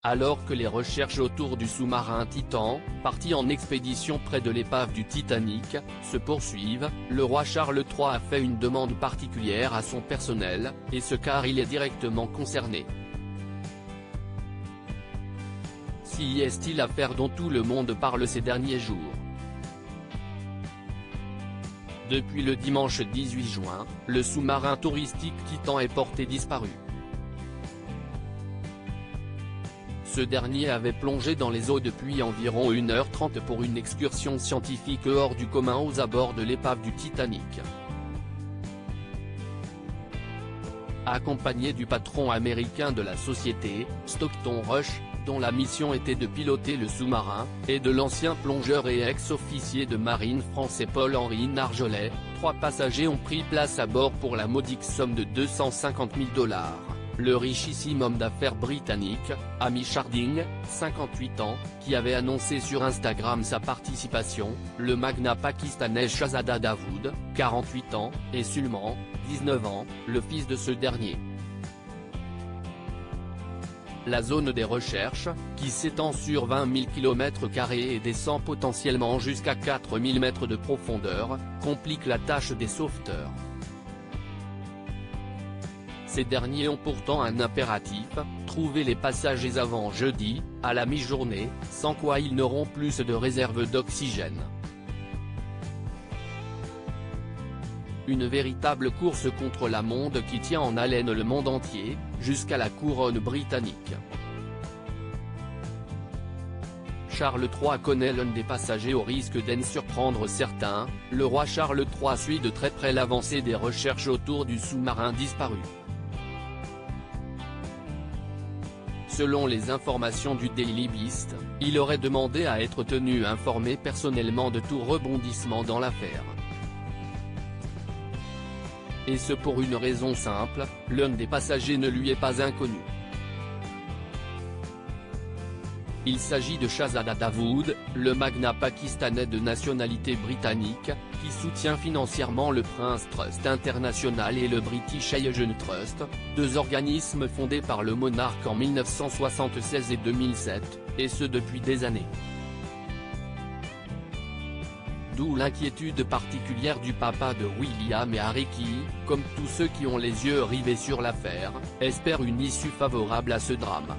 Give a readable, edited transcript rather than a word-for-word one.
Alors que les recherches autour du sous-marin Titan, parti en expédition près de l'épave du Titanic, se poursuivent, le roi Charles III a fait une demande particulière à son personnel, et ce car il est directement concerné. Si est-il l'affaire dont tout le monde parle ces derniers jours. Depuis le dimanche 18 juin, le sous-marin touristique Titan est porté disparu. Ce dernier avait plongé dans les eaux depuis environ 1h30 pour une excursion scientifique hors du commun aux abords de l'épave du Titanic. Accompagné du patron américain de la société, Stockton Rush, dont la mission était de piloter le sous-marin, et de l'ancien plongeur et ex-officier de marine français Paul-Henri Nargeolet, 3 passagers ont pris place à bord pour la modique somme de 250 000 $. Le richissime homme d'affaires britannique, Amy Harding, 58 ans, qui avait annoncé sur Instagram sa participation, le magnat pakistanais Shahzada Dawood, 48 ans, et Sulman, 19 ans, le fils de ce dernier. La zone des recherches, qui s'étend sur 20 000 km² et descend potentiellement jusqu'à 4 000 mètres de profondeur, complique la tâche des sauveteurs. Ces derniers ont pourtant un impératif, trouver les passagers avant jeudi, à la mi-journée, sans quoi ils n'auront plus de réserve d'oxygène. Une véritable course contre la montre qui tient en haleine le monde entier, jusqu'à la couronne britannique. Charles III connaît l'un des passagers au risque d'en surprendre certains, le roi Charles III suit de très près l'avancée des recherches autour du sous-marin disparu. Selon les informations du Daily Beast, il aurait demandé à être tenu informé personnellement de tout rebondissement dans l'affaire. Et ce pour une raison simple, l'un des passagers ne lui est pas inconnu. Il s'agit de Shahzada Dawood, le magnat pakistanais de nationalité britannique, qui soutient financièrement le Prince Trust International et le British Aegean Trust, 2 organismes fondés par le monarque en 1976 et 2007, et ce depuis des années. D'où l'inquiétude particulière du papa de William et Harry qui, comme tous ceux qui ont les yeux rivés sur l'affaire, espèrent une issue favorable à ce drame.